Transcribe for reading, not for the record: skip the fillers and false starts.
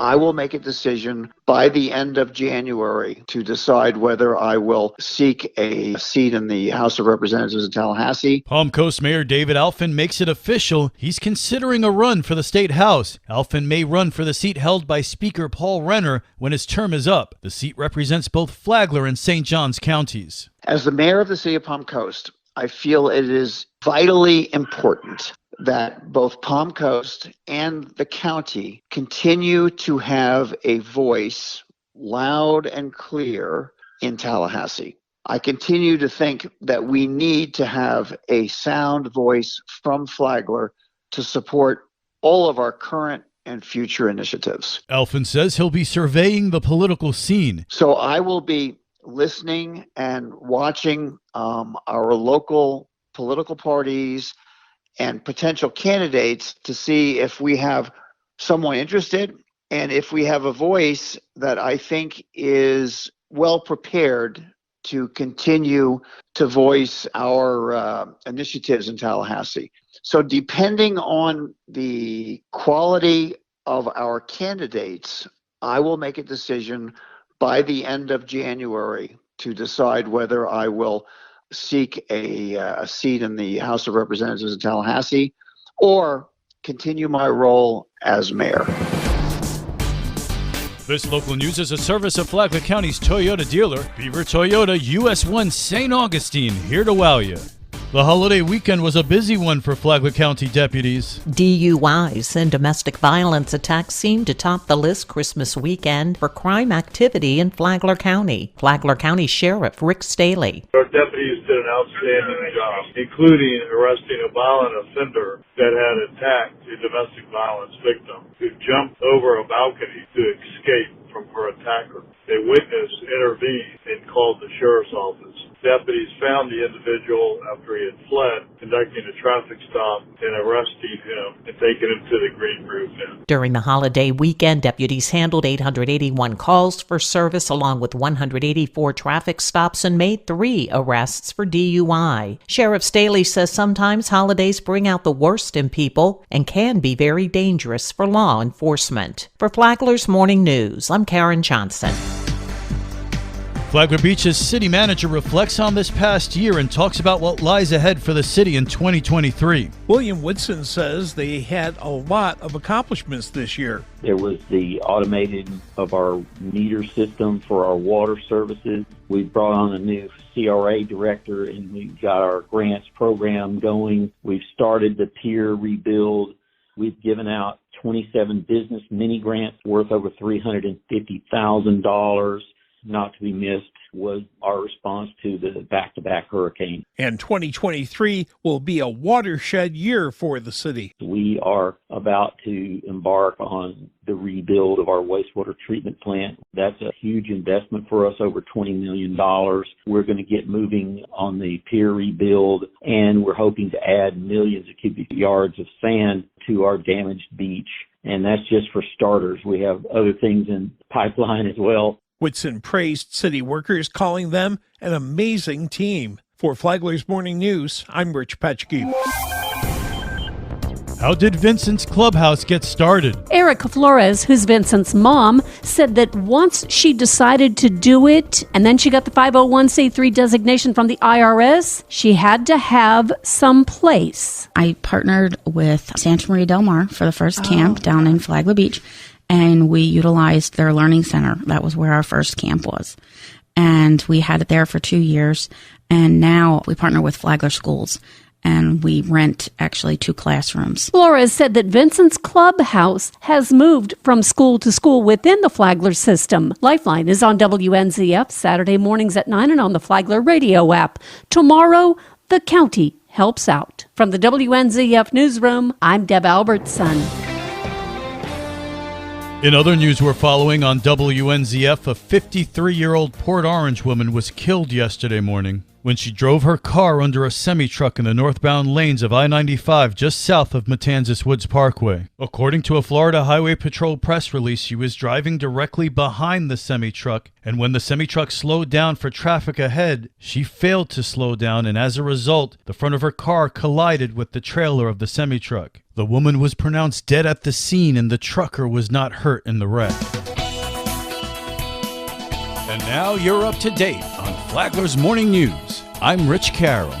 I will make a decision by the end of January to decide whether I will seek a seat in the House of Representatives in Tallahassee. Palm Coast Mayor David Alfin makes it official. He's considering a run for the state house. Alfin may run for the seat held by Speaker Paul Renner when his term is up. The seat represents both Flagler and St. Johns counties. As the mayor of the city of Palm Coast, I feel it is vitally important that both Palm Coast and the county continue to have a voice loud and clear in Tallahassee. I continue to think that we need to have a sound voice from Flagler to support all of our current and future initiatives. Alfin says he'll be surveying the political scene. So I will be listening and watching our local political parties and potential candidates to see if we have someone interested and if we have a voice that I think is well prepared to continue to voice our initiatives in Tallahassee. So depending on the quality of our candidates, I will make a decision by the end of January to decide whether I will seek a seat in the House of Representatives in Tallahassee or continue my role as mayor. This local news is a service of Flagler County's Toyota dealer, Beaver Toyota, US 1 St. Augustine, here to wow you. The holiday weekend was a busy one for Flagler County deputies. DUIs and domestic violence attacks seemed to top the list Christmas weekend for crime activity in Flagler County. Flagler County Sheriff Rick Staley. Our deputies did an outstanding job, including arresting a violent offender that had attacked a domestic violence victim who jumped over a balcony to escape from her attacker. A witness intervened and called the sheriff's office. Deputies found the individual after he had fled, conducting a traffic stop and arresting him and taking him to the Green Roof Inn. During the holiday weekend, deputies handled 881 calls for service along with 184 traffic stops and made 3 arrests for DUI. Sheriff Staley says sometimes holidays bring out the worst in people and can be very dangerous for law enforcement. For Flagler's Morning News, I'm Karen Johnson. Flagler Beach's city manager reflects on this past year and talks about what lies ahead for the city in 2023. William Woodson says they had a lot of accomplishments this year. There was the automating of our meter system for our water services. We brought on a new CRA director and we got our grants program going. We've started the pier rebuild. We've given out 27 business mini grants worth over $350,000. Not to be missed was our response to the back-to-back hurricane. And 2023 will be a watershed year for the city. We are about to embark on the rebuild of our wastewater treatment plant. That's a huge investment for us, over $20 million. We're going to get moving on the pier rebuild, and we're hoping to add millions of cubic yards of sand to our damaged beach. And that's just for starters. We have other things in pipeline as well. Whitson praised city workers, calling them an amazing team. For Flagler's Morning News, I'm Rich Petchke. How did Vincent's Clubhouse get started? Erica Flores, who's Vincent's mom, said that once she decided to do it, and then she got the 501c3 designation from the IRS, she had to have some place. I partnered with Santa Maria Del Mar for the first camp down in Flagler Beach. And we utilized their learning center. That was where our first camp was. And we had it there for 2 years. And now we partner with Flagler Schools. And we rent actually 2 classrooms. Flores said that Vincent's Clubhouse has moved from school to school within the Flagler system. Lifeline is on WNZF Saturday mornings at 9 and on the Flagler radio app. Tomorrow, the county helps out. From the WNZF newsroom, I'm Deb Albertson. In other news we're following on WNZF, a 53-year-old Port Orange woman was killed yesterday morning when she drove her car under a semi-truck in the northbound lanes of I-95 just south of Matanzas Woods Parkway. According to a Florida Highway Patrol press release, she was driving directly behind the semi-truck, and when the semi-truck slowed down for traffic ahead, she failed to slow down, and as a result, the front of her car collided with the trailer of the semi-truck. The The woman was pronounced dead at the scene and the trucker was not hurt in the wreck. And now you're up to date on Flagler's Morning News. I'm Rich Carroll.